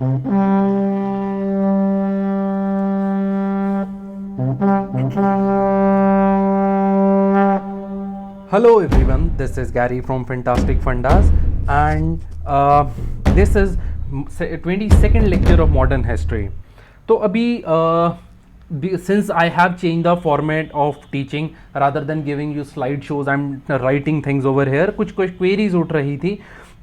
Hello everyone, this is Gary from Fantastic Fundas, and this is 22nd lecture of modern history. तो अभी since I have changed the format of teaching, rather than giving you slide shows, I'm writing things over here. कुछ queries उठ रही थी.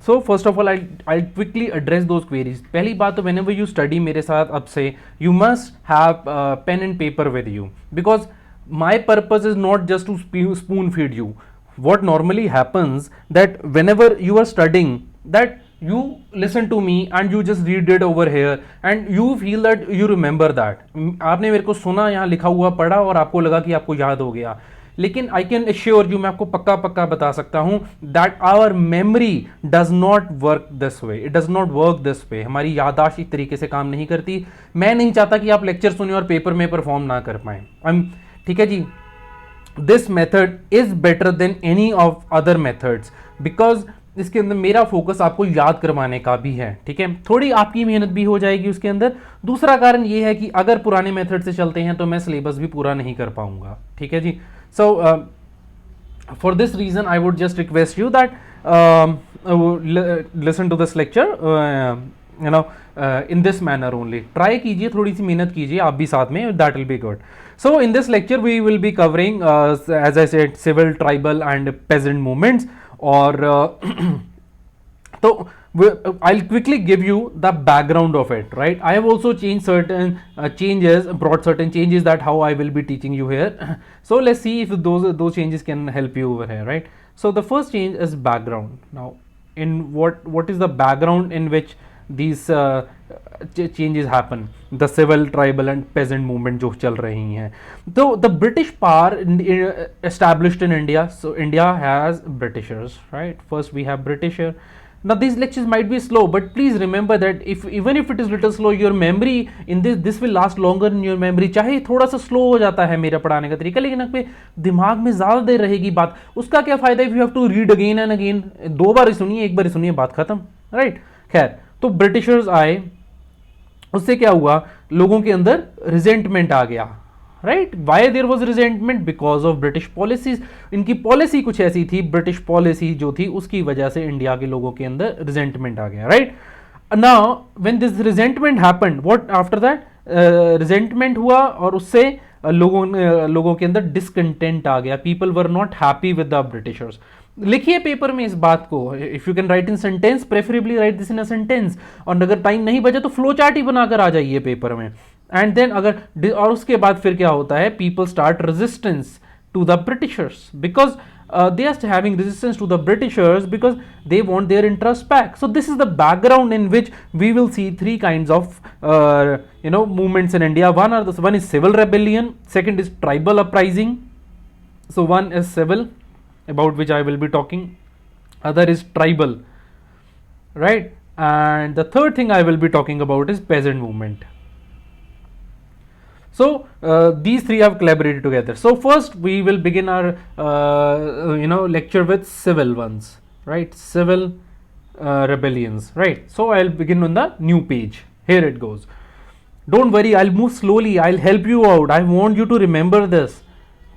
So first of all, I'll quickly address those queries. पहली बात तो whenever you study मेरे साथ अब से, you must have pen and paper with you, because my purpose is not just to spoon feed you. What normally happens that whenever you are studying, that you listen to me and you just read it over here and you feel that you remember that. आपने मेरे को सुना, यहाँ लिखा हुआ पढ़ा और आपको लगा कि आपको याद हो गया, लेकिन आई कैन एश्योर यू, मैं आपको पक्का पक्का बता सकता हूं that our memory does not work this way. It does not work this way. हमारी याददाश्त इस तरीके से काम नहीं करती. मैं नहीं चाहता कि आप लेक्चर सुने और पेपर में परफॉर्म ना कर पाए. ठीक है जी. This method is better than any of other methods, because इसके अंदर मेरा फोकस आपको याद करवाने का भी है. ठीक है, थोड़ी आपकी मेहनत भी हो जाएगी उसके अंदर. दूसरा कारण यह है कि अगर पुराने मेथड से चलते हैं तो मैं सिलेबस भी पूरा नहीं कर पाऊंगा. ठीक है जी. So for this reason I would just request you that listen to this lecture in this manner only. Try कीजिए, थोड़ी सी मेहनत कीजिए आप भी साथ में, that will be good. So in this lecture we will be covering as I said civil, tribal and peasant movements, or so I'll quickly give you the background of it, right? I have also changed certain brought certain changes that how I will be teaching you here. So let's see if those changes can help you over here, right? So the first change is background. Now, in what is the background in which these changes happen? The civil, tribal and peasant movement जो चल रही हैं. So the British power established in India. So India has Britishers, right? First we have Britisher. Now these lectures might be slow, but please remember that even if it is little slow, your memory in this will last longer in your memory. चाहे थोड़ा सा slow हो जाता है मेरा पढ़ाने का तरीका, लेकिन आपके दिमाग में ज़्यादा देर रहेगी बात. उसका क्या फ़ायदा if you have to read again and again. दो बार ही सुनिए, एक बार ही सुनिए, बात खत्म, राइट? खैर, तो ब्रिटिशर्स आए, उससे क्या हुआ? लोगों के अंदर रिजेंटमेंट आ गया, right? Why there was resentment? Because of British policies. इनकी पॉलिसी कुछ ऐसी थी, ब्रिटिश पॉलिसी जो थी उसकी वजह से इंडिया के लोगों के अंदर रिजेंटमेंट आ गया, right? Now when this resentment happened, what after that? Resentment हुआ और उससे लोगों के अंदर डिसकंटेंट आ गया. People were not happy with the Britishers. लिखिए पेपर में इस बात को. If you can write in sentence, preferably right this in a sentence. और अगर टाइम नहीं बचा तो फ्लो चार्ट ही बनाकर आ जाइए पेपर में. एंड देन अगर और उसके बाद फिर क्या होता है? People start resistance to the Britishers, because they are having resistance to the Britishers because they want their interest back. So this is the background in which we will see three kinds of movements in India. One is civil rebellion, second is tribal uprising. So one is civil, about which I will be talking, other is tribal, right? And the third thing I will be talking about is peasant movement. So these three have collaborated together. So first we will begin our lecture with civil ones, right? Civil rebellions, right? So I'll begin on the new page. Here it goes. Don't worry, I'll move slowly, I'll help you out. I want you to remember this,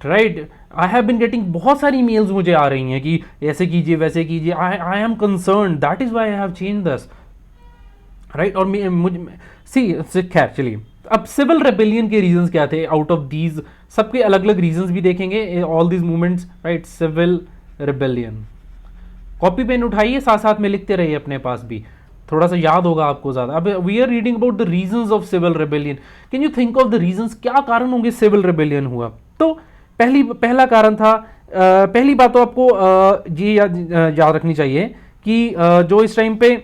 right? I have been getting बहुत सारी emails मुझे आ रही हैं कि ऐसे कीजिए वैसे कीजिए. I am concerned, that is why I have changed this, right? और मुझे खैर चलिए. अब सिविल रेबेलियन के रीजंस क्या थे? आउट ऑफ दीज सबके अलग अलग रीजंस भी देखेंगे. All these movements, right? Civil rebellion. Copy pen उठाइए, साथ साथ में लिखते रहिए अपने पास भी, थोड़ा सा याद होगा आपको ज़्यादा. अब we are reading about the reasons of civil rebellion. Can you think of the reasons? क्या कारण होंगे सिविल रेबेलियन हुआ? तो पहला कारण था, पहली बात तो आपको ये याद रखनी चाहिए कि जो इस टाइम पे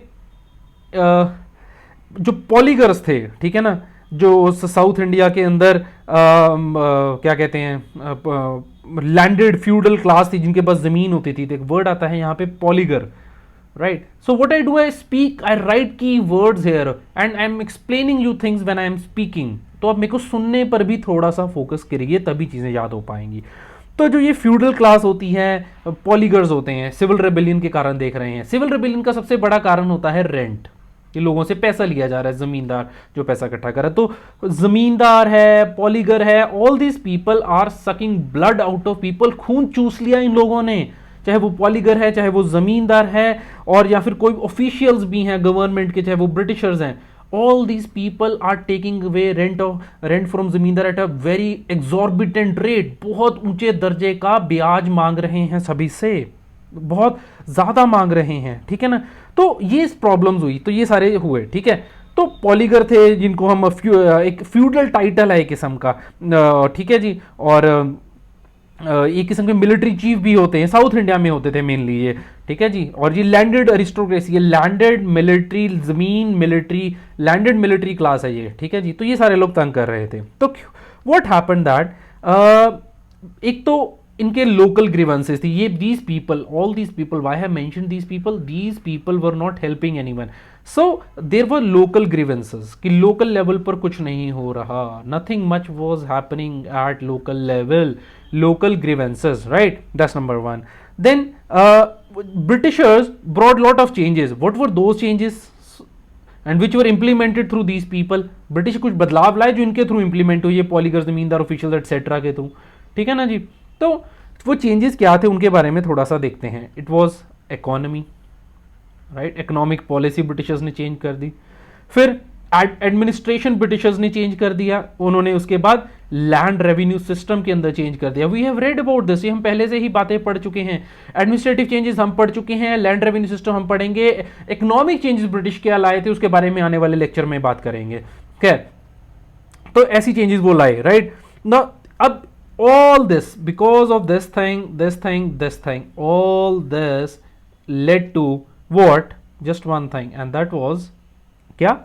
जो पॉलीगर्स थे, ठीक है ना, जो साउथ इंडिया के अंदर क्या कहते हैं, लैंडेड फ्यूडल क्लास थी, जिनके पास जमीन होती थी. तो एक वर्ड आता है यहाँ पे polygar, right? So what I do, I speak, I write key words here and I am explaining you things when I am speaking. तो आप मेरे को सुनने पर भी थोड़ा सा फोकस करिए, तभी चीज़ें याद हो पाएंगी. तो जो ये फ्यूडल क्लास होती है, पॉलीगर्स होते हैं, सिविल रेबेलियन के कारण देख रहे हैं. सिविल रेबेलियन का सबसे बड़ा कारण होता है रेंट, कि लोगों से पैसा लिया जा रहा है, जमींदार जो पैसा इकट्ठा कर रहा है। तो जमींदार है, पॉलीगर है, all these people are sucking blood out of people, खून चूस लिया इन लोगों ने, चाहे वो पॉलीगर है, चाहे वो जमींदार है, और या फिर कोई ऑफिशियल्स भी हैं गवर्नमेंट के, चाहे वो ब्रिटिशर्स हैं। All these people are taking away rent from zamindar at a very exorbitant rate, बहुत ऊंचे दर्जे का ब्याज मांग रहे हैं सभी से, बहुत ज्यादा मांग रहे हैं, ठीक है ना। तो ये प्रॉब्लम्स हुई, तो ये सारे हुए, ठीक है। तो पॉलीगर थे जिनको हम एक फ्यूडल टाइटल है एक किस्म का, ठीक है जी, और एक किस्म के मिलिट्री चीफ भी होते हैं, साउथ इंडिया में होते थे मेनली ये, ठीक है जी। और ये लैंडेड अरिस्टोक्रेसी, ये लैंडेड मिलिट्री, जमीन मिलिट्री, लैंडेड मिलिट्री क्लास है ये, ठीक है जी। तो ये सारे लोग तंग कर रहे थे। तो व्हाट हैपेंड दैट, एक तो इनके लोकल ग्रीवेंसेस थी, ये these people, all these people, why have mentioned these people were not helping anyone, so there were local grievances कि लोकल लेवल पर कुछ नहीं हो रहा, nothing much was happening at local level, local grievances, right? That's number one. Then Britishers brought lot of changes. What were those changes and which were implemented through these people? British कुछ बदलाव लाए जो इनके through implement हुई है, पॉलीगर, जमींदार, official etcetera के through, ठीक है ना जी। तो वो चेंजेस क्या थे उनके बारे में थोड़ा सा देखते हैं। It was economy, right, economic policy Britishers ने चेंज कर दी। फिर एडमिनिस्ट्रेशन ब्रिटिशर्स ने चेंज कर दिया उन्होंने, उसके बाद लैंड रेवेन्यू सिस्टम के अंदर चेंज कर दिया। We have read about this, ये हम पहले से ही बातें पढ़ चुके हैं। एडमिनिस्ट्रेटिव चेंजेस हम पढ़ चुके हैं, लैंड रेवेन्यू सिस्टम हम पढ़ेंगे, इकोनॉमिक चेंजेस ब्रिटिश क्या लाए थे उसके बारे में आने वाले लेक्चर में बात करेंगे। खैर, तो ऐसी चेंजेस वो लाए, राइट ना। अब all this, because of this thing, all this led to what? Just one thing, and that was क्या?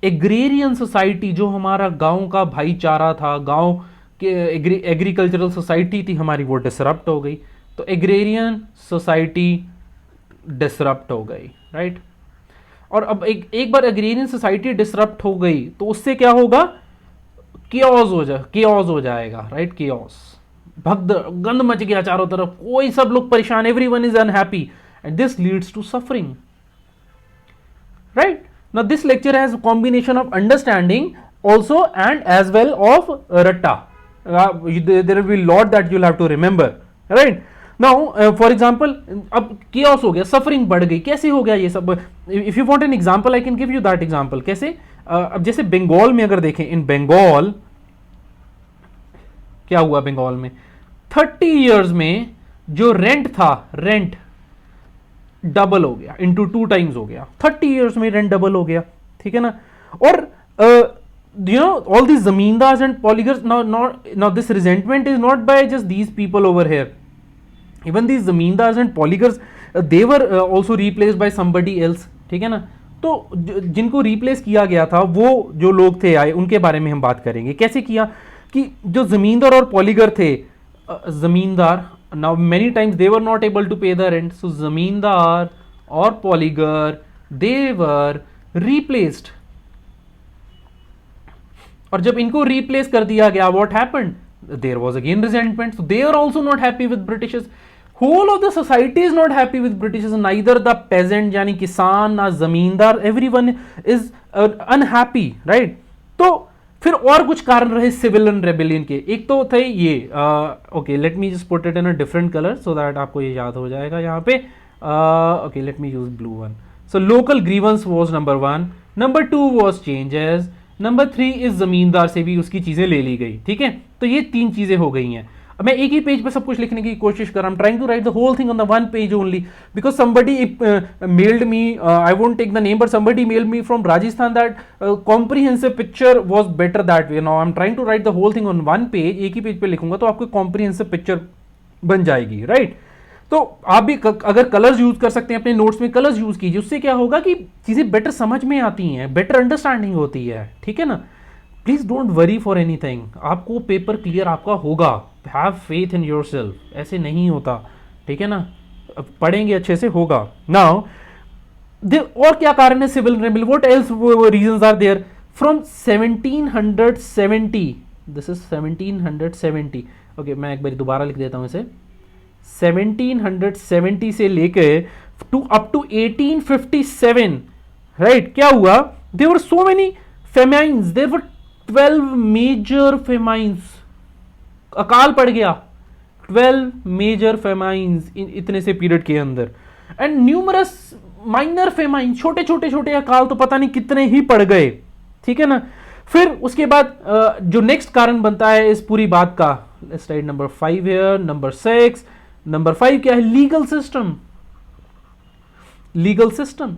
एग्रेरियन सोसाइटी, जो हमारा गांव का भाईचारा था, गांव के एग्रीकल्चरल सोसाइटी थी हमारी, वो डिसरप्ट हो गई। तो एग्रेरियन सोसाइटी डिसरप्ट हो गई, राइट। और अब एक बार एग्रेरियन सोसाइटी डिसरप्ट हो गई तो उससे क्या होगा? केओस हो जाएगा, राइट, केओस, गंद मच गया चारों तरफ, कोई, सब लोग परेशान, everyone is unhappy and this leads to suffering, right. Now this lecture has a combination of understanding also and as well of ratta. There will be a lot that you'll have to remember, right? Now for example, अब chaos हो गया, suffering बढ़ गई, कैसे हो गया ये सब? If you want an example, I can give you that example. कैसे? अब जैसे बंगाल में अगर देखें, इन बंगाल क्या हुआ बंगाल में? 30 years में जो रेंट था, रेंट डबल हो गया, इंटू 2 times हो गया, 30 years में रेंट डबल हो गया, ठीक है ना। और you know, all these zamindars and polygars, now this resentment is not by just these people over here, even these zamindars and polygars, they were also replaced by somebody else, ठीक है ना। तो जिनको रिप्लेस किया गया था, वो जो लोग थे आए, उनके बारे में हम बात करेंगे। कैसे किया कि जो जमींदार और पॉलीगर थे, जमींदार, now many times they were not able to pay the rent, so zamindar or polygar, they were replaced, और जब इनको replace कर दिया गया, what happened? There was again resentment, so they are also not happy with Britishers. Whole of the society is not happy with Britishers, neither the peasant यानी किसान ना जमींदार, everyone is unhappy, right? तो फिर और कुछ कारण रहे सिविल एंड रेबेलियन के। एक तो थे ये, okay, let me just put it in a different colour so that आपको ये याद हो जाएगा यहाँ पे। Okay, let me use blue one. So local grievance was number 1, number 2 was changes, number 3 इस जमींदार से भी उसकी चीजें ले ली गई, ठीक है। तो ये 3 चीजें हो गई हैं। अब मैं एक ही पेज पे सब कुछ लिखने की कोशिश कर रहा हूं, trying to write the whole thing on the one page only, because somebody mailed me, I won't take the name, but somebody mailed me from Rajasthan that comprehensive picture was better that way. Now I'm trying to write the whole thing on one page, एक ही page पे लिखूंगा तो आपको comprehensive picture बन जाएगी, right. तो आप भी अगर कलर्स यूज कर सकते हैं अपने नोट्स में, कलर्स यूज कीजिए, उससे क्या होगा कि चीजें बेटर समझ में आती हैं, बेटर अंडरस्टैंडिंग होती है, ठीक है ना। Please don't worry for anything, आपको पेपर क्लियर आपका होगा, हैव फेथ इन योरसेल्फ, ऐसे नहीं होता, ठीक है ना। पढ़ेंगे अच्छे से होगा। नाउ और क्या कारण है civil rebellion, what else reasons are there? From 1770, this is 1770, okay, मैं एक बार दोबारा लिख देता हूं इसे, 1770 से लेकर अप टू 1857 राइट क्या हुआ, there were so many famines, there were 12 major famines, अकाल पड़ गया 12 मेजर फेमाइंस इतने से पीरियड के अंदर, एंड न्यूमरस माइनर फेमाइन, छोटे छोटे छोटे अकाल तो पता नहीं कितने ही पड़ गए, ठीक है ना। फिर उसके बाद जो नेक्स्ट कारण बनता है इस पूरी बात का, स्लाइड नंबर 5 है, नंबर 6, नंबर 5 क्या है, legal system, legal system,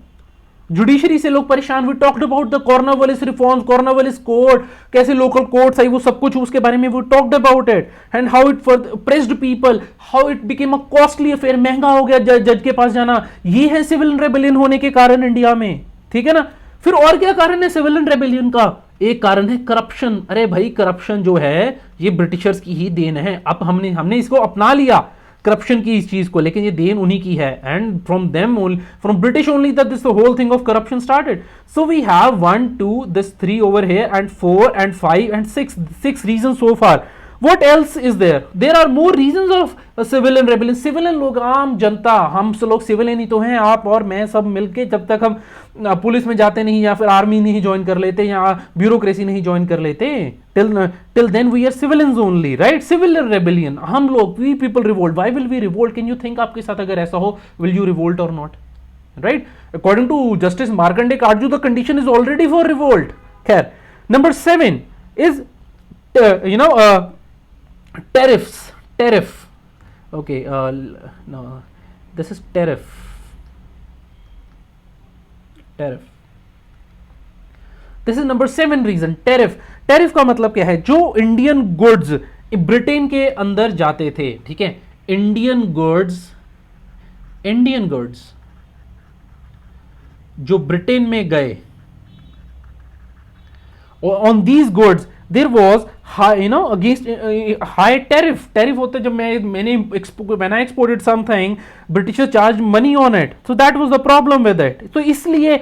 judiciary से लोग परेशान, we talked about the Cornwallis reforms, Cornwallis code, कैसे लोकल कोर्ट्स आई, वो सब कुछ उसके बारे में we talked about it, and how it pressed people, how it became a costly affair, महंगा हो गया जज के पास जाना, ये है सिविल रेबेलियन होने के कारण इंडिया में, ठीक है ना। फिर और क्या कारण है सिविल रेबेलियन का, एक कारण है करप्शन, अरे भाई करप्शन जो है ये ब्रिटिशर्स की ही देन है, अब हमने इसको अपना लिया करप्शन की इस चीज को, लेकिन ये देन उन्हीं की है, and from them from British only that this the whole thing of corruption started. So we have 1 2 this 3 over here and 4 and 5 and 6 reasons so far. What else is there? There are more reasons of civilian rebellion. Civilian लोग, आम जनता, हम सब लोग civilian ही तो हैं, आप और मैं सब मिलके, जब तक हम पुलिस में जाते नहीं या फिर आर्मी नहीं ज्वाइन कर लेते या ब्यूरोक्रेसी नहीं ज्वाइन कर लेते, till then we are civilians only, right? Civilian rebellion, हम लोग, we people revolt. Why will we revolt? Can you think आपके साथ अगर ऐसा हो, will you revolt or not? Right? According to Justice Markandeya Karju, the condition is already for revolt. खैर, number 7 is tariff. Okay, no, this is tariff. This is number 7 reason, tariff का मतलब क्या है, जो इंडियन गुड्स ब्रिटेन के अंदर जाते थे, ठीक है, इंडियन गुड्स जो ब्रिटेन में गए, on these goods there was against high tariff होते, जब when I exported something, Britishers charged money on it, so that was the problem with it, so इसलिए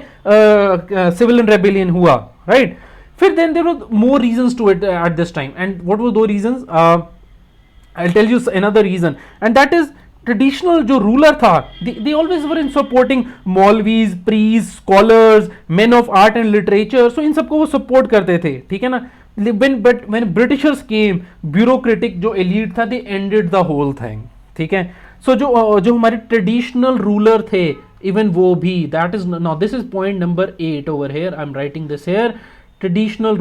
civilian rebellion हुआ, right? फिर then there were more reasons to it at this time, and what were those reasons? I'll tell you another reason, and that is traditional जो ruler था, they always were in supporting maulvis, priest, scholars, men of art and literature, so इन सबको वो support करते थे, ठीक है ना। But when Britishers came, bureaucratic जो एलीट था, they ended the whole thing, ठीक है। सो जो हमारे ट्रेडिशनल रूलर थे, इवन वो भी, that is now this is point number 8 over here, I am writing this here, traditional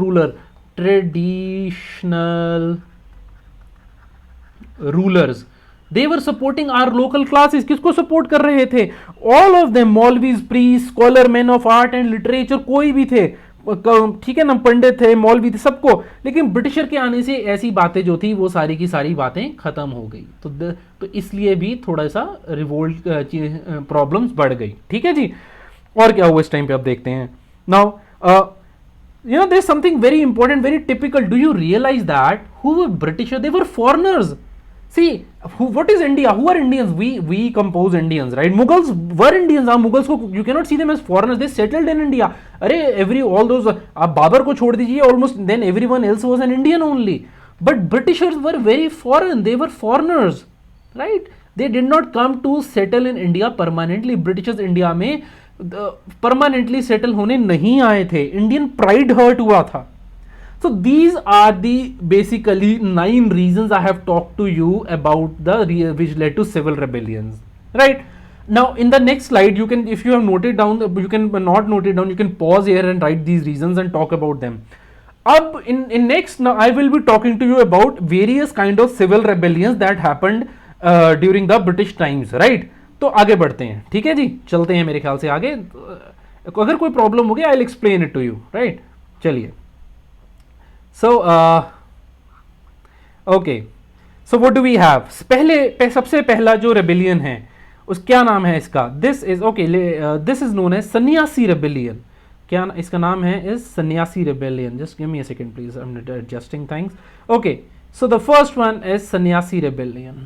rulers, they were supporting our local classes, किसको support कर रहे थे, all of them, maulvis, priest, scholar, man of art and literature, कोई भी थे, ठीक है ना, पंडित थे, मौलवी थे, सबको। लेकिन ब्रिटिशर के आने से ऐसी बातें जो थी वो सारी की सारी बातें खत्म हो गई, तो इसलिए भी थोड़ा सा रिवोल्ट प्रॉब्लम्स बढ़ गई, ठीक है जी। और क्या हुआ इस टाइम पे, अब देखते हैं। Now there is something very important, very typical, do you realise that who were Britisher, they were foreigners. See, what is India? Who are Indians? We compose Indians, right? Mughals were Indians. Mughals को you cannot see them as foreigners. They settled in India. अरे all those, आप बाबर को छोड़ दीजिए, almost then everyone else was an Indian only. But Britishers were very foreign. They were foreigners, right? They did not come to settle in India permanently. Britishers India में permanently settle होने नहीं आए थे. Indian pride hurt हुआ था. So these are the basically 9 reasons I have talked to you about which led to civil rebellions, right? Now in the next slide, you can, if you have noted down, you can not note it down, you can pause here and write these reasons and talk about them. Ab in next, now I will be talking to you about various kind of civil rebellions that happened during the British times, right? तो आगे बढ़ते हैं, ठीक है जी, चलते हैं मेरे ख्याल से आगे। अगर कोई प्रॉब्लम हो गया, I will explain it to you, right? चलिए। So okay, so what do we have? सबसे पहला जो रेबेलियन है, उस क्या नाम है इसका? This is okay. This is known as सन्यासी रेबेलियन। क्या इसका नाम है? इज सन्यासी rebellion. Just give me a second, please. I'm adjusting things. Okay, so the first one is सन्यासी रेबेलियन।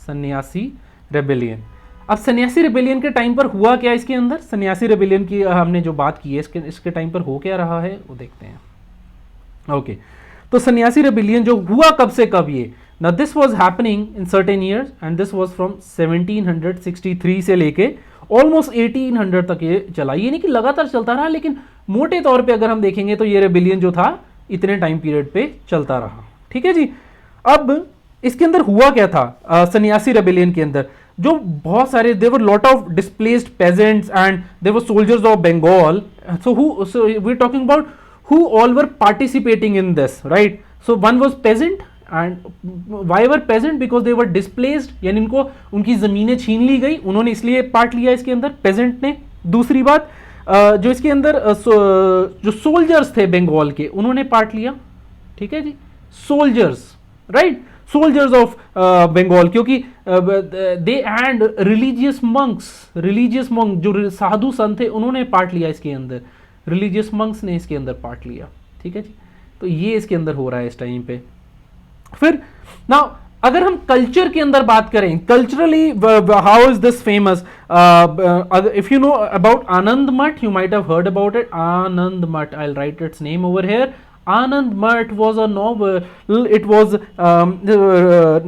सन्यासी रेबेलियन। अब सन्यासी रेबेलियन के टाइम पर हुआ क्या इसके अंदर? सन्यासी रेबेलियन की हमने जो बात की है, इसके टाइम पर हो क्या रहा है वो देखते हैं। ओके, तो सन्यासी रेबेलियन जो हुआ कब से कब ये? Now this was happening in certain years and this was from 1763 से लेके ऑलमोस्ट 1800 तक ये चला। ये नहीं कि लगातार चलता रहा, लेकिन मोटे तौर पे अगर हम देखेंगे तो ये रेबिलियन जो था इतने टाइम पीरियड पे चलता रहा। ठीक है जी। अब इसके अंदर हुआ क्या था सन्यासी रेबिलियन के अंदर, जो बहुत सारे there were lot of displaced peasants and there were soldiers of Bengal, so we are talking about who all were participating in this, right? So one was peasant, and why were peasant? Because they were displaced, यानी इनको उनकी ज़मीनें छीन ली गई, उन्होंने इसलिए part लिया इसके अंदर पेजेंट ने। दूसरी बात जो इसके अंदर जो सोल्जर्स थे बंगाल के, उन्होंने पार्ट लिया। ठीक है जी, soldiers, right, soldiers of Bengal, क्योंकि दे एंड रिलीजियस मंक जो साधु संत थे उन्होंने पार्ट लिया इसके अंदर, रिलीजियस मंक्स ने इसके अंदर पार्ट लिया। ठीक है जी, तो ये इसके अंदर हो रहा है इस टाइम पे। फिर नाउ अगर हम कल्चर के अंदर बात करें, culturally how is this famous, if you know about Anand Math, you might have heard about it. Anand Math, I will write its name over here. Anand Math was a novel. It was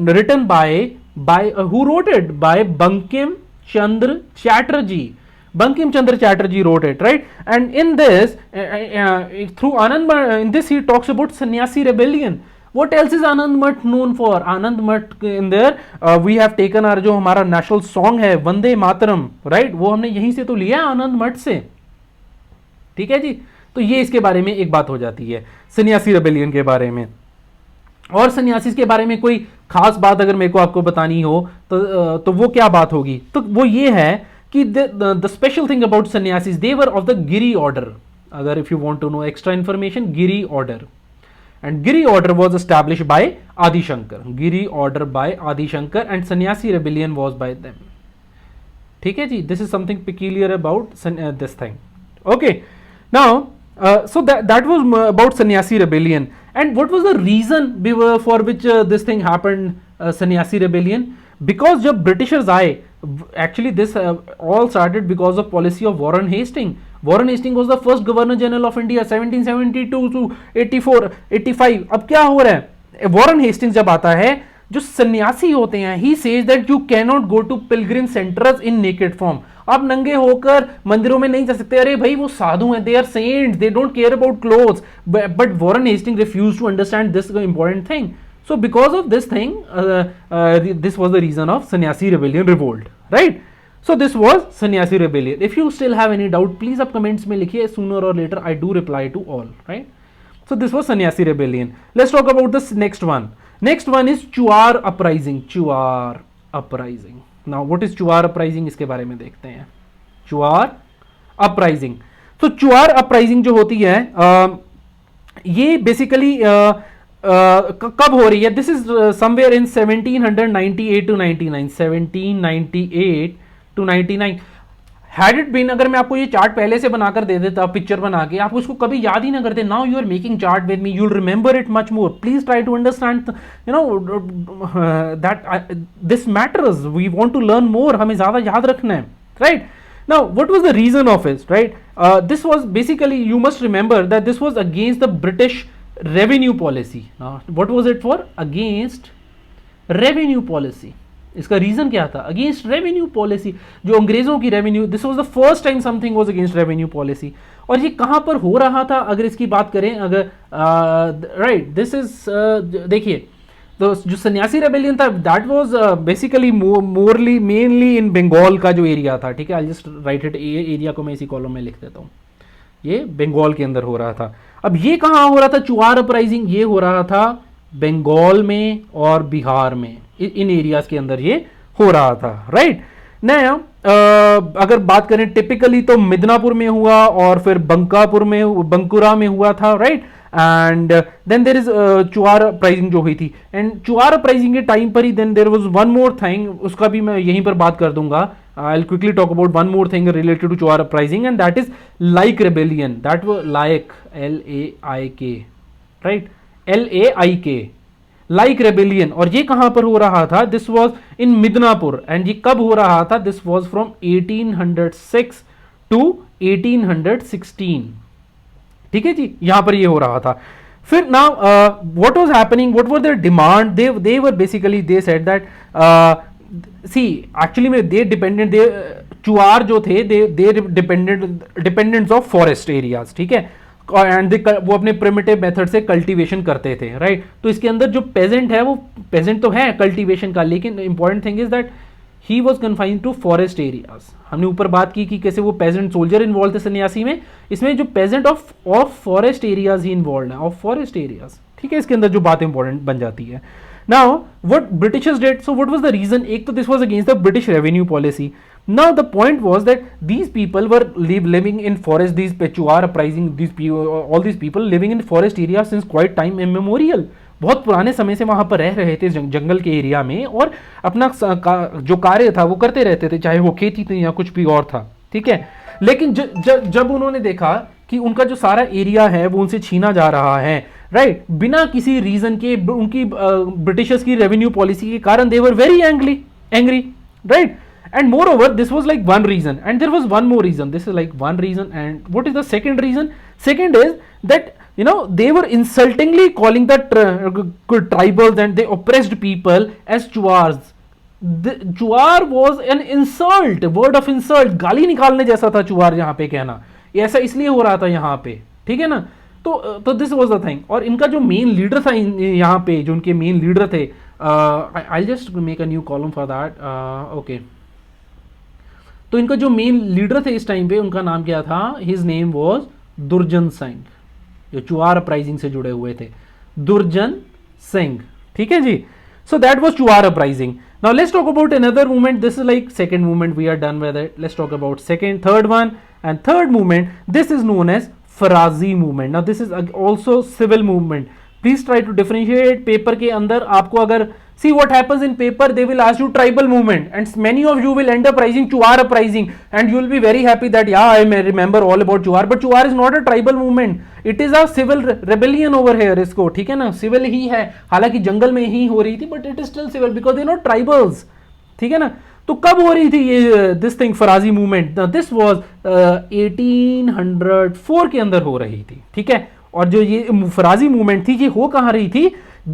written by who wrote it? By Bankim Chandra Chatterjee. Bankim Chandra Chatterjee wrote it, right? And in this, through Anand Math, in this he talks about Sannyasi rebellion. What else is Anand Math known for? Anand Math in there we have taken our जो हमारा national song है Vande Mataram, right? वो हमने यहीं से तो लिया आनंद मठ से। ठीक है जी, तो ये इसके बारे में एक बात हो जाती है सन्यासी रेबेलियन के बारे में। और सन्यासी के बारे में कोई खास बात अगर मेरे को आपको बतानी हो तो वो क्या बात होगी? तो वो ये है कि the special thing about sanyasis, they were of the Giri order. अगर if you want to know extra information, Giri order, and Giri order was established by Adishankar, Giri order by Adishankar, and sanyasi rebellion was by them. ठीक है जी, this is something peculiar about this thing. Okay, now so that was about Sannyasi rebellion. And what was the reason for which this thing happened, Sannyasi rebellion? Because जब Britishers आए, actually this all started because of policy of Warren Hastings. Warren Hastings was the first Governor General of India 1772 to 84 85। अब क्या हो रहा है? Warren Hastings जब आता है, जो सन्यासी होते हैं, he says that you cannot go to pilgrim centers in naked form. आप नंगे होकर मंदिरों में नहीं जा सकते। अरे भाई वो साधु हैं, they are saints, they don't care about clothes. But Warren Hastings refuse to understand this important thing. So because of this thing, this was the reason of sanyasi rebellion revolt, right? So this was sanyasi rebellion. If you still have any doubt please आप comments में लिखिए, sooner और later I do reply to all, right? So this was sanyasi rebellion. Let's talk about this next one. Next one is Chuar uprising. Chuar uprising, now what is Chuar uprising, इसके बारे में देखते हैं। Chuar uprising, तो चुआर अपराइजिंग जो होती है ये बेसिकली कब हो रही है? This is somewhere in 1798 to 99, 1798 to 99। Had it been, अगर मैं आपको ये चार्ट पहले से बनाकर दे देता, पिक्चर बना के, आप उसको कभी याद ही ना करते। Now you are making chart with me, you will remember it much more. Please try to understand, you know, that this matters, we want to learn more, हमें ज्यादा याद रखना है, right? Now, what was the reason of it, right? This was basically, you must remember that this was against the British revenue policy. Now, what was it for? Against revenue policy. इसका reason क्या था? Against revenue policy, जो अंग्रेजों की revenue, this was the first time something was against revenue policy. और ये कहां पर हो रहा था अगर इसकी बात करें, अगर राइट, दिस इज, देखिए, तो जो सन्यासी रेबेलियन था that was basically morally mainly in Bengal का जो एरिया था। ठीक है, I just write it, area को मैं इसी कॉलम में लिख देता हूँ। ये बंगाल के अंदर हो रहा था। अब ये कहाँ हो रहा था चुआर अपराइजिंग? ये हो रहा था बंगाल में और बिहार में, इन एरियाज के अंदर ये हो रहा था, राइट? नया अगर बात करें टिपिकली तो मिदनापुर में हुआ और फिर बंकापुर में, बंकुरा में हुआ था, right? And then there is Chuar uprising जो हुई थी। एंड चुआर अपराइजिंग के टाइम पर ही then there was one more thing, उसका भी मैं यहीं पर बात कर दूंगा। I will quickly talk about one more thing related to Chuar uprising, and that is Laik rebellion. That was Laik, LAIK, right? LAIK, Laik rebellion. और ये कहां पर हो रहा था? This was in Midnapore. And ये कब हो रहा था? This was from 1806 to 1816। ठीक है जी, यहां पर ये हो रहा था। फिर now what was happening, what were their demand? They were basically, they said that see actually में दे डिपेंडेंट, दे चुआर जो थे they dependents of forest areas, ठीक है, एंड वो अपने प्रिमिटिव मेथड से कल्टीवेशन करते थे, राइट। तो इसके अंदर जो पेजेंट है वो पेजेंट तो है कल्टीवेशन का, लेकिन important thing is that he was confined to forest areas. हमने ऊपर बात की कि कैसे वो पेजेंट सोल्जर इन्वॉल्व थे सन्यासी में, इसमें जो पेजेंट ऑफ फॉरेस्ट एरियाज ही इन्वॉल्व है, ऑफ फॉरेस्ट एरियाज, ठीक है। इसके अंदर जो बात इंपॉर्टेंट बन जाती है। Now what Britishers did, so what was the reason, एक तो this was against the British revenue policy. Now the point was that these people were living in forest, these Pechuar uprising, all these people living in forest area since quite time immemorial, बहुत पुराने समय से वहां पर रह रहे थे जंगल के एरिया में, और अपना जो कार्य था वो करते रहते थे, चाहे वो खेती थी या कुछ भी और था, ठीक है। लेकिन जब उन्होंने देखा कि उनका जो सारा एरिया है वो उनसे छीना जा रहा है, राइट, बिना किसी रीजन के, उनकी ब्रिटिशर्स की रेवेन्यू पॉलिसी के कारण, they were very angry, right. And moreover, this was like one reason, and there was one more reason. This is like one reason, and what is the second reason? Second is that, you know, they were insultingly calling the tribals and the oppressed people as chuars. The chuar was an insult, word of insult, गाली निकालने जैसा था चुआर यहाँ पे कहना, ऐसा इसलिए हो रहा था यहाँ पे, ठीक है ना। तो दिस वाज द थिंग। और इनका जो मेन लीडर था यहाँ पे, जो उनके मेन लीडर थे, I just make a new column for that, okay. तो इनका जो मेन लीडर थे इस टाइम पे, उनका नाम क्या था, हिज नेम वाज दुर्जन सिंह, जो चुआर अपराइजिंग से जुड़े हुए थे, दुर्जन सिंह, ठीक है जी। So that was Chuar uprising. Now let's talk about another movement, this is like second movement, we are done with it. Let's talk about second, third one, and third movement, this is known as Faraizi movement. Now this is also civil movement. Please try to differentiate. Paper के अंदर आपको अगर see what happens in paper, they will ask you tribal movement, and many of you will end up rising Chuar uprising, and you will be very happy that yeah, I may remember all about Chuar, but Chuar is not a tribal movement, it is a civil rebellion over here। इसको ठीक है ना, civil ही है, हालांकि जंगल में ही हो रही थी, but it is still civil because they are not tribals, ठीक है ना। तो कब हो रही थी ये this thing फराजी movement? This was 1804 के अंदर हो रही थी, ठीक है। और जो ये फराजी मूवमेंट थी, ये हो कहाँ रही थी?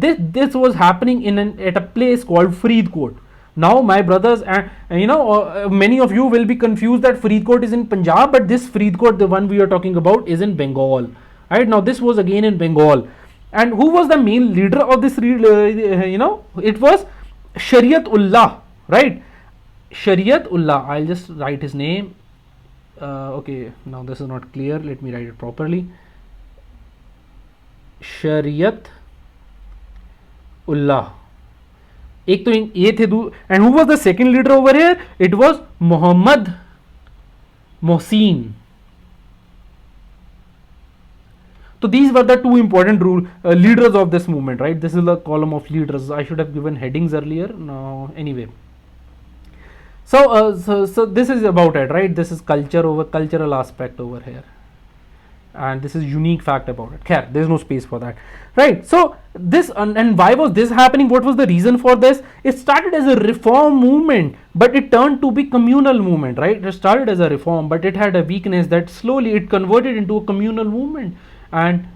This was happening at a place called Faridkot. Now, my brothers, and you know, many of you will be confused that Faridkot is in Punjab, but this Faridkot, the one we are talking about, is in Bengal. Right now, this was again in Bengal. And who was the main leader of this? You know, it was Shariat Ullah, right? Shariat Ullah. I'll just write his name. Okay, now this is not clear. Let me write it properly. Shariat Ullah, एक तो ये थे। And who was the second leader over here? It was Mohammad Mohsin. तो these were the two important leaders of this movement, right? This is the column of leaders. I should have given headings earlier. No, anyway. So this is about it, right? This is cultural aspect over here, and this is unique fact about it. Khair, there is no space for that, right? So this and why was this happening? What was the reason for this? It started as a reform movement, but it turned to be communal movement, right? It started as a reform, but it had a weakness that slowly it converted into a communal movement, and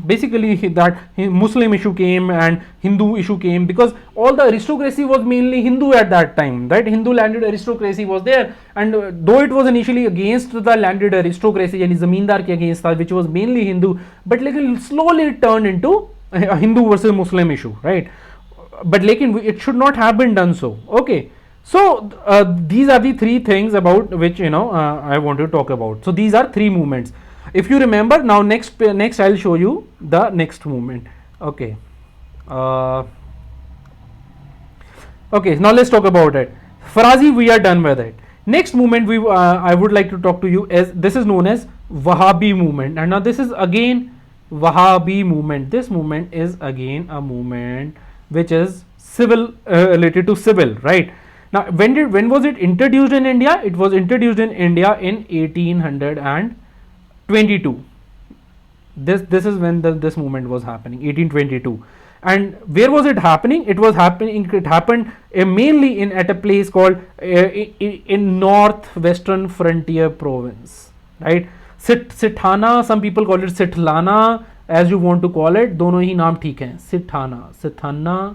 basically that Muslim issue came and Hindu issue came, because all the aristocracy was mainly Hindu at that time, right? Hindu landed aristocracy was there, and though it was initially against the landed aristocracy, yani zamindar ke against tha, which was mainly Hindu, but slowly it turned into a Hindu versus Muslim issue, right? But it should not have been done so. Okay, so these are the three things about which I want to talk about. So these are three movements. If you remember, now next I'll show you the next movement. Okay. Okay, now let's talk about it. Farazi, we are done with it. Next movement I would like to talk to you is, this is known as Wahhabi movement. And now this is again Wahhabi movement. This movement is again a movement which is civil, related to civil, right? Now when was it introduced in India? It was introduced in India in 1822. This is when this movement was happening, 1822. And where was it happening? It happened mainly at a place called in northwestern frontier province, right? Sithana, some people call it Sithlana, as you want to call it, दोनों ही नाम ठीक हैं, Sithana,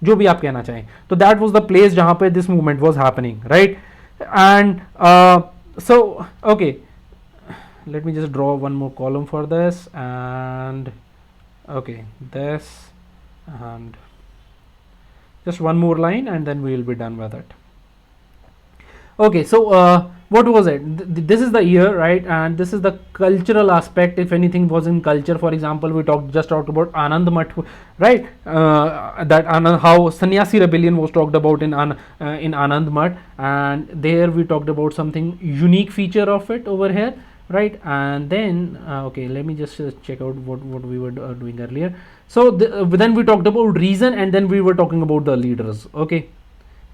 जो भी आप कहना चाहें. तो that was the place जहाँ पे this movement was happening, right? And so okay, let me just draw one more column for this, and okay, this, and just one more line, and then we will be done with it. Okay, so what was it? This is the year, right? And this is the cultural aspect. If anything was in culture, for example, we just talked about Anand Math, right? That Anand, how Sannyasi rebellion was talked about in Anand Math, and there we talked about something unique feature of it over here, right? And then okay, let me just check out what we were doing earlier. So then we talked about reason, and then we were talking about the leaders. Okay,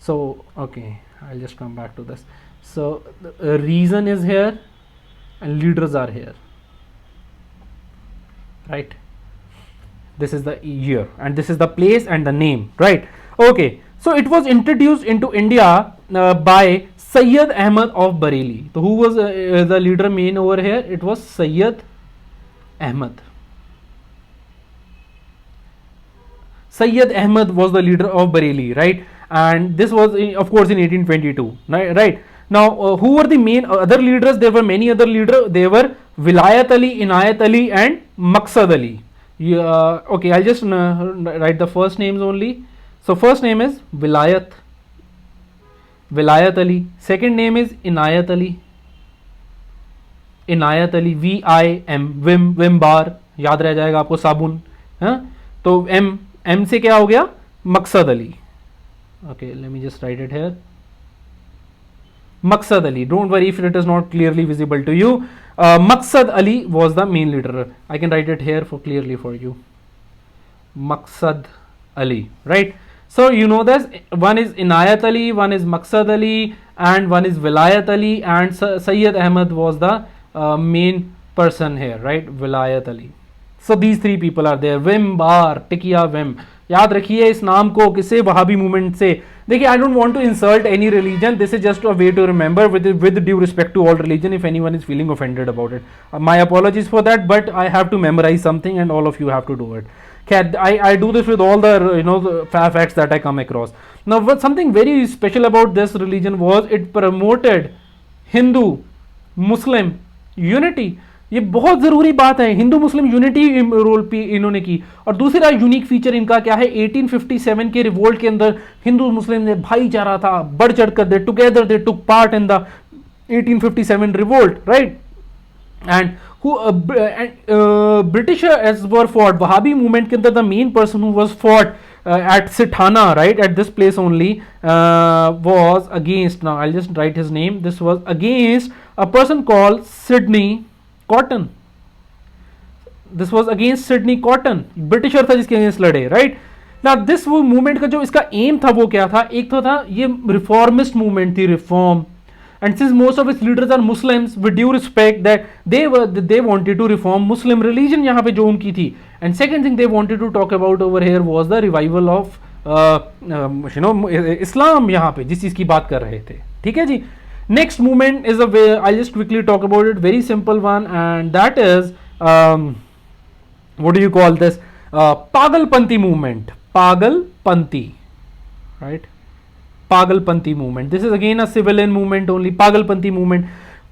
so okay, I'll just come back to this. So the reason is here and leaders are here, right? This is the year and this is the place and the name, right? Okay, so it was introduced into India by Sayyid Ahmad of Bareilly. So who was the leader main over here? It was Sayyid Ahmad. Sayyid Ahmad was the leader of Bareilly, right? And this was of course in 1822, right? Now who were the main other leaders? There were many other leaders. They were Vilayat Ali, Inayat Ali and Maqsad Ali. Okay, I'll just write the first names only. So first name is Vilayat Ali. Second name is Inayat Ali. Inayat Ali, VIM, Vim bar याद रह जाएगा आपको, साबुन, हाँ? तो M से क्या हो गया? मकसद Ali. Okay, let me just write it here. Maqsad Ali. Don't worry if it is not clearly visible to you. Maqsad Ali was the main leader. I can write it here for clearly for you. Maqsad Ali, right? So you know this. One is Inayat Ali, one is Maqsad Ali, and one is Vilayat Ali, and Sayyid Ahmad was the main person here, right? Vilayat Ali. So these three people are there. Vim Bar, Tikia Vim. याद रखिए इस नाम को, किसे? Wahhabi movement से. देखिए, I don't want to insult any religion, this is just a way to remember with due respect to all religion if anyone is feeling offended about it. My apologies for that, but I have to memorise something and all of you have to do it. I do this with all the the facts that I come across. Now, what something very special about this religion was it promoted Hindu Muslim unity. ये बहुत ज़रूरी बात है. Hindu Muslim unity role पे इन्होंने की. और दूसरा यूनिक फीचर इनका क्या है? 1857 के रिवोल्ट के अंदर हिंदू मुस्लिम ने भाईचारा था, बढ़ चढ़ कर दे together they took part in the 1857 revolt, right? And British were fought. Wahhabi movement के अंदर the main person who was fought at Sithana, right, at this place only, was against, now I'll just write his name, this was against a person called Sidney Cotton. This was against Sidney Cotton, britisher था जिसके against लड़े, right? ना this वो movement का जो इसका M था वो क्या था? एक तो था ये रिफॉर्मिस्ट मूवमेंट थी, reform. And since most of its leaders are Muslims, with due respect that they wanted to reform Muslim religion यहाँ पे जो उनकी थी. And second thing they wanted to talk about over here was the revival of Islam यहाँ पे जिस चीज़ की बात कर रहे थे. ठीक है जी. Next movement is a way, I'll just quickly talk about it, very simple one, and that is what do you call this? Pagalpanti movement. Pagalpanti, right? Pagalpanti movement. This is again a civilian movement only. Pagalpanti movement.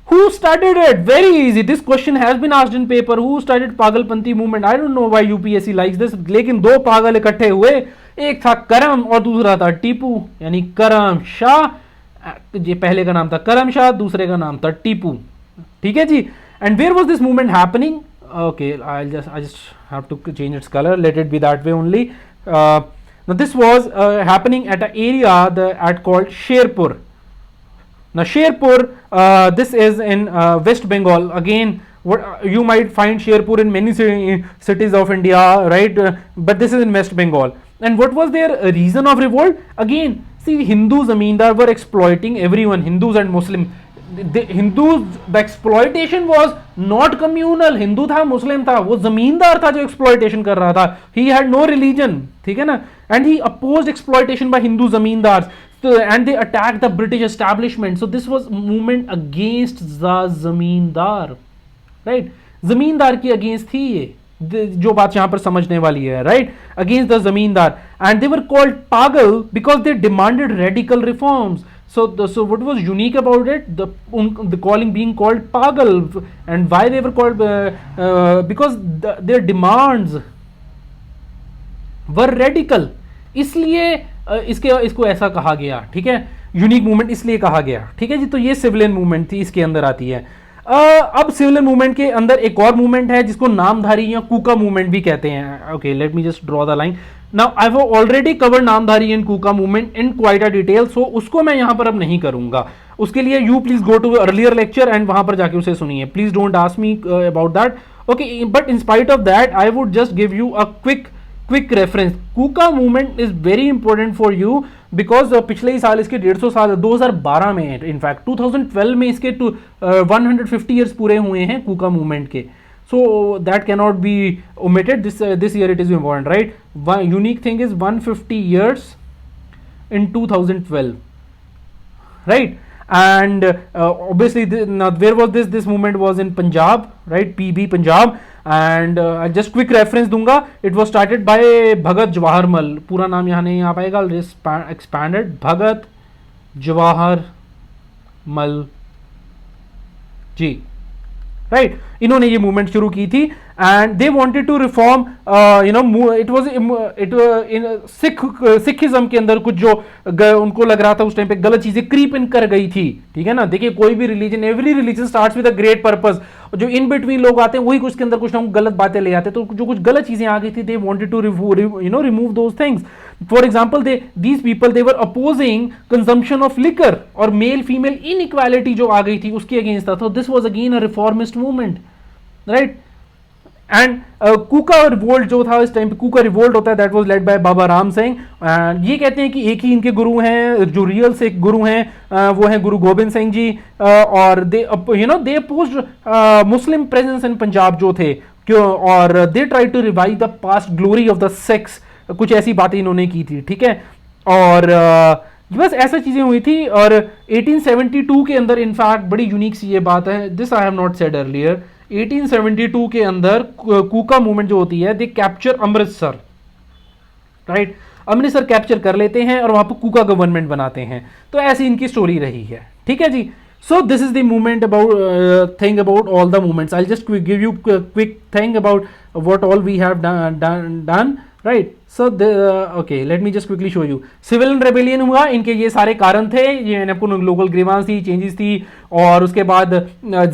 Who started it? Very easy. This question has been asked in paper. Who started Pagalpanti movement? I don't know why UPSC likes this. लेकिन दो पागल इकट्ठे हुए, एक था करम और दूसरा था टीपू, यानी करम शाह. ये पहले का नाम था करम शाह, दूसरे का नाम था टीपू. ठीक है जी. And where was this movement happening? Okay, I just have to change its color. Let it be that way only. Now this was happening at an area called Sherpur. Now Sherpur, this is in West Bengal. Again, what you might find Sherpur in many cities of India, right? But this is in West Bengal. And what was their reason of revolt? Again, see, Hindu zamindar were exploiting everyone, Hindus and Muslim. The exploitation was not communal. Hindu था, मुस्लिम था, वो जमींदार था जो exploitation कर रहा था. He had no religion, ठीक है ना? And he opposed exploitation by Hindu zamindars. So, and they attacked the British establishment. So this was movement against the zamindar, right? जमींदार की अगेंस्ट थी ये. जो बात यहां पर समझने वाली है, राइट, अगेंस्ट द जमींदार, एंड दे वर कॉल्ड पागल because they demanded radical reforms. So what was unique about it? The calling being called pagal, and why they were called because their demands were radical. इसलिए इसको ऐसा कहा गया, ठीक है, unique movement इसलिए कहा गया, ठीक है जी. तो ये सिविलियन मूवमेंट थी, इसके अंदर आती है. अब सिविलियन मूवमेंट के अंदर एक और मूवमेंट है जिसको नामधारी या कूका मूवमेंट भी कहते हैं. Okay, let me just draw the line. Now I have already covered Namdhari and Kuka movement in quite a detail, so उसको मैं यहां पर अब नहीं करूंगा. उसके लिए you please go to earlier lecture and वहां पर जाके उसे सुनिए. Please don't ask me about that. Okay, but in spite of that I would just give you a quick reference. Kuka movement is very important for you because पिछले ही साल, इसके 150 साल, 2012 में, इनफैक्ट 2012 में इसके 150 ईयर्स पूरे हुए हैं कूका मूवमेंट के. So that cannot be omitted. This year it is important, right? One unique thing is 150 years in 2012, right? And obviously now where was this movement was in Punjab, right? PB Punjab. And I just quick reference दूंगा. It was started by भगत जवाहर मल. पूरा नाम यहाँ नहीं आ पाएगा, expanded भगत जवाहर मल जी, right. इन्होंने ये मूवमेंट शुरू की थी and they wanted to reform, it was in Sikhism के अंदर कुछ जो उनको लग रहा था उस टाइम पे गलत चीजें क्रीप इन कर गई थी, ठीक है ना. देखिए, कोई भी religion, every religion starts with a great purpose. जो इन बिटवीन लोग आते हैं वही कुछ के अंदर कुछ ना कुछ गलत बातें ले आते हैं. तो जो कुछ गलत चीजें आ गई थी, they wanted to remove those things. For example, these people they were opposing consumption of liquor और male female inequality जो आ गई थी उसके अगेंस्ट था. तो this was again a reformist movement, right? And Kuka revolt जो था इस टाइम पे, कूका रिवोल्ट होता है, that was led by बाबा राम सिंह. ये कहते हैं कि एक ही इनके गुरु हैं, जो रियल से गुरु हैं वो हैं गुरु गोबिंद सिंह जी. और they opposed Muslim presence in Punjab जो थे, और they try to revive the past glory of the Sikhs. कुछ ऐसी बातें इन्होंने की थी, ठीक है. और बस ऐसा चीजें हुई थी. और 1872 के अंदर इनफैक्ट बड़ी यूनिक सी ये बात है, this I have not said earlier. 1872 के अंदर कूका मूवमेंट जो होती है, they capture Amritsar, right. Amritsar capture कर लेते हैं और वहां पर कूका गवर्नमेंट बनाते हैं. तो ऐसी इनकी स्टोरी रही है, ठीक है जी. So this is the movement about thing about all the movements. I'll just give you quick thing about what all we have done, right? So okay, let me just quickly show you. Civil rebellion हुआ, इनके ये सारे कारण थे. ये मैंने आपको local grievance थी, चेंजेस थी, और उसके बाद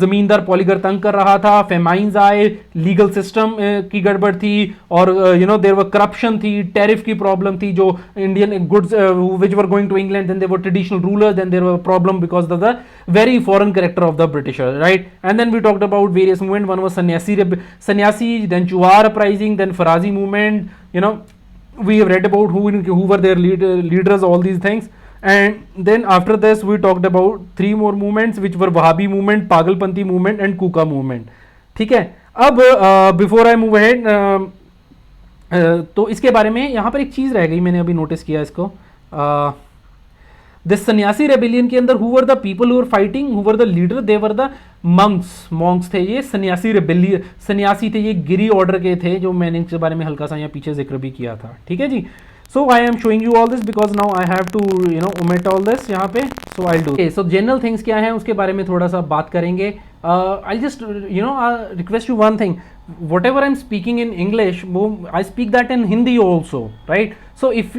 जमींदार पॉलीगर तंग कर रहा था, फेमाइंस आए, लीगल सिस्टम की गड़बड़ थी, और देयर वर करप्शन थी, टैरिफ की प्रॉब्लम थी, जो Indian goods which were going to England, then there were traditional rulers, then there were problem because of the very foreign character of the Britishers, right? And then we talked about various movements. One was sannyasi, then Chuhar uprising, then Farazi movement. We have read about who were their leaders, all these things. And then after this we talked about 3 more movements which were Wahhabi movement, Pagalpanthi movement and Kuka movement. ठीक है. अब before I move ahead, तो इसके बारे में यहाँ पर एक चीज रह गई, मैंने अभी नोटिस किया इसको. दिस सन्यासी रेबिलियन के अंदर who were the people who were fighting, who were the leader, they were the Monks थे. ये सन्यासी रेबिलियन, सन्यासी थे, ये गिरी ऑर्डर के थे, जो मैंने इसके बारे में हल्का सा यहाँ पीछे जिक्र भी किया था, ठीक है जी. So I am showing you all this because now I have to omit all this यहाँ पे. So I do. So general things क्या है उसके बारे में थोड़ा सा बात करेंगे. I just request you one thing, whatever I'm speaking in English, I speak that in Hindi also, right? So if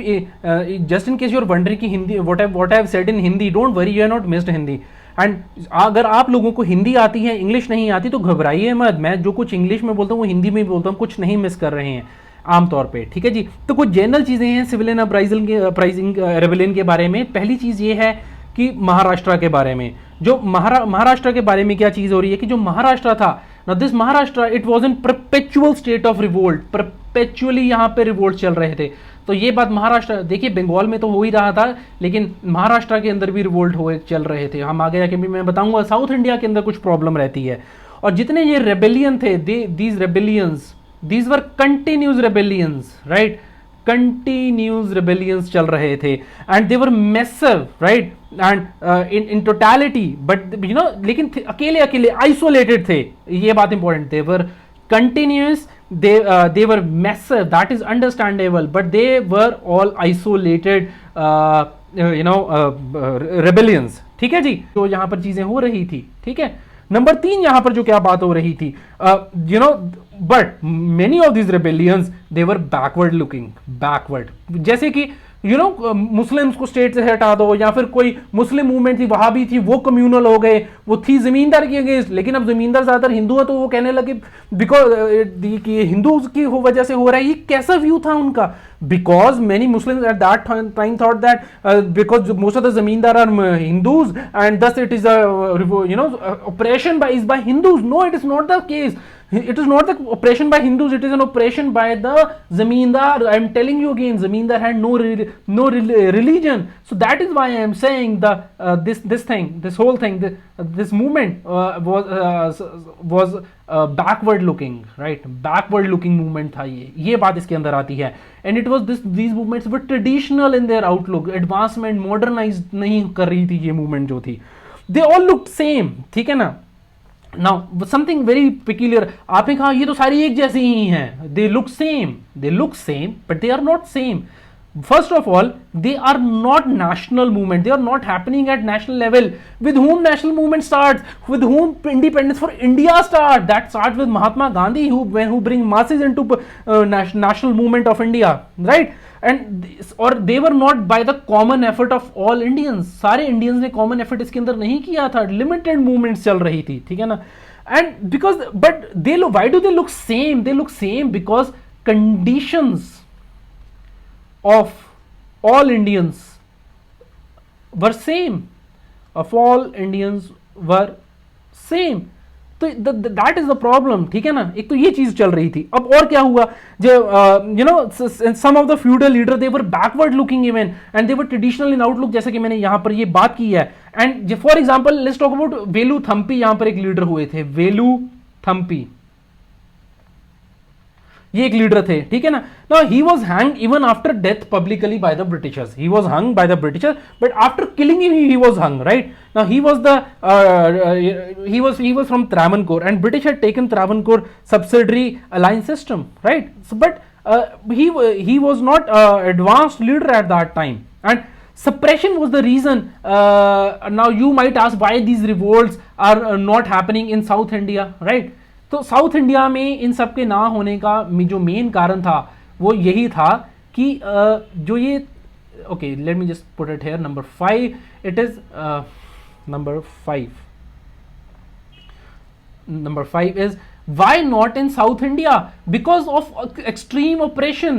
just in case you're wondering कि Hindi what I have said in Hindi, don't worry, you are not missed Hindi. And अगर आप लोगों को हिंदी आती है, English नहीं आती, तो घबराइए मत. मैं जो कुछ इंग्लिश में बोलता हूँ वो हिंदी में बोलता हूँ, कुछ नहीं मिस कर रहे हैं आमतौर पे, ठीक है जी. तो कुछ जनरल चीज़ें हैं सिविलियन अपराइजिंग रेबेलियन के बारे में. पहली चीज़ ये है कि महाराष्ट्र के बारे में, जो महाराष्ट्र के बारे में क्या चीज़ हो रही है कि जो महाराष्ट्र था, now this Maharashtra it was in perpetual state of revolt, perpetually यहाँ पे रिवोल्ट चल रहे थे. तो ये बात महाराष्ट्र, देखिए बंगाल में तो हो ही रहा था, लेकिन महाराष्ट्र के अंदर भी रिवोल्ट हो चल रहे थे. हम आगे जाके भी मैं बताऊंगा, साउथ इंडिया के अंदर कुछ प्रॉब्लम रहती है. और जितने ये रेबेलियन थे, these rebellions, these were continuous rebellions, right? Continues rebellions चल रहे थे, and they were massive, right, and in totality, but लेकिन अकेले आइसोलेटेड थे. ये बात important. They were continuous. They were massive, that is understandable, but they were all isolated rebellions. ठीक है जी, तो यहाँ पर चीजें हो रही थी. ठीक है. नंबर 3 यहां पर जो क्या बात हो रही थी, but many of this rebellions they were backward looking, backward. जैसे कि मुस्लिम्स को स्टेट से हटा दो, या फिर कोई मुस्लिम मूवमेंट थी वहां भी थी, वो कम्युनल हो गए, वो थी जमींदार के अगेंस्ट. लेकिन अब जमींदार ज्यादातर हिंदू है, तो वो कहने लगे बिकॉज हिंदू की वजह से हो रहा है. ये कैसा व्यू था उनका? because many Muslims at that time thought that because most of the zamindar are Hindus and thus it is a oppression by Hindus. No, it is not the case. It is not the oppression by Hindus, it is an oppression by the zamindar. I am telling you again, zamindar had no religion. So that is why I am saying this whole thing, this movement was backward looking, right? Backward looking movement था ये बात इसके अंदर आती है. And it was these movements were traditional in their outlook, advancement, modernized नहीं कर रही थी ये movement जो थी. They all looked same. ठीक है ना. Now something very peculiar, आपने कहा ये तो सारी एक जैसी ही हैं. They look same, but they are not same. First of all, they are not national movement. They are not happening at national level. With whom national movement starts? With whom independence for India starts? That starts with Mahatma Gandhi, who bring masses into national movement of India, right? And or they were not by the common effort of all Indians. सारे Indians ने common effort इसके अंदर नहीं किया था. Limited movements चल रही थी, ठीक है ना? And because, but they look, why do they look same? They look same because conditions of all Indians were same. Of all Indians were same. तो दैट इज द प्रॉब्लम. ठीक है ना. एक तो ये चीज चल रही थी. अब और क्या हुआ, जो some of the feudal leader they were backward looking even and they were traditional in outlook, जैसे कि मैंने यहां पर ये बात की है. And for example let's talk about Velu Thampi. यहां पर एक लीडर हुए थे, वेलू थम्पी, ये एक लीडर थे. ठीक है ना. Now he was hanged even after death publicly by the Britishers. He was hung by the Britishers, but after killing him, he was hung. Right. Now he was he was from Travancore, and British had taken Travancore subsidiary alliance system. Right. So, but he was not advanced leader at that time, and suppression was the reason. Now you might ask why these revolts are not happening in South India. Right. तो south India में इन सब के ना होने का जो main कारण था वो यही था कि जो ये okay let me just put it here number 5. It is number 5 is why not in South India? Because of extreme oppression.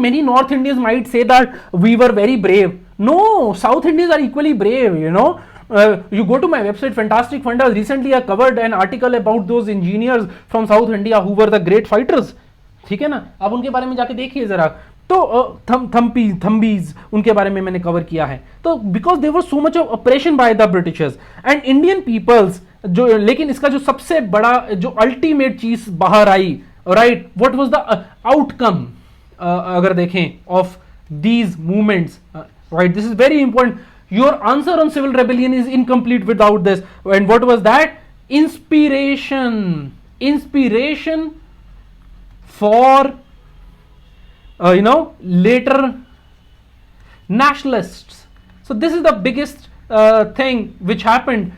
Many North Indians might say that we were very brave. No, South Indians are equally brave. You go to my website Fantastic Fundas. Recently I covered an article about those engineers from South India who were the great fighters. ठीक है ना. आप उनके बारे में जाके देखिए जरा. तो थम्बीज उनके बारे में मैंने कवर किया है. तो because there was so much of operation by the Britishers and Indian peoples जो, लेकिन इसका जो सबसे बड़ा जो अल्टीमेट चीज बाहर आई, right, what was the outcome अगर देखें of these movements, right, this is very important. Your answer on civil rebellion is incomplete without this. And what was that? Inspiration for later nationalists. So this is the biggest thing which happened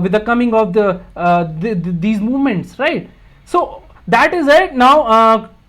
with the coming of these movements, right? So that is it. Now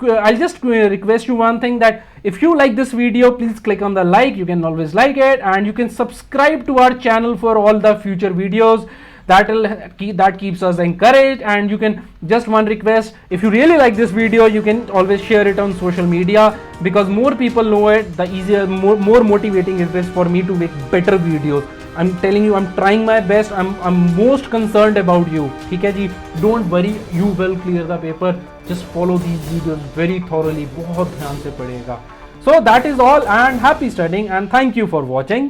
I'll just request you one thing, that if you like this video, please click on the like. You can always like it, and you can subscribe to our channel for all the future videos. That keeps us encouraged. And you can, just one request, if you really like this video, you can always share it on social media, because more people know it, the easier, more motivating it is for me to make better videos. I'm telling you, I'm trying my best. I'm most concerned about you. ठीक है जी. Don't worry, you will clear the paper. Just follow these videos very thoroughly. बहुत ध्यान से पढ़िएगा. So that is all, and happy studying, and thank you for watching.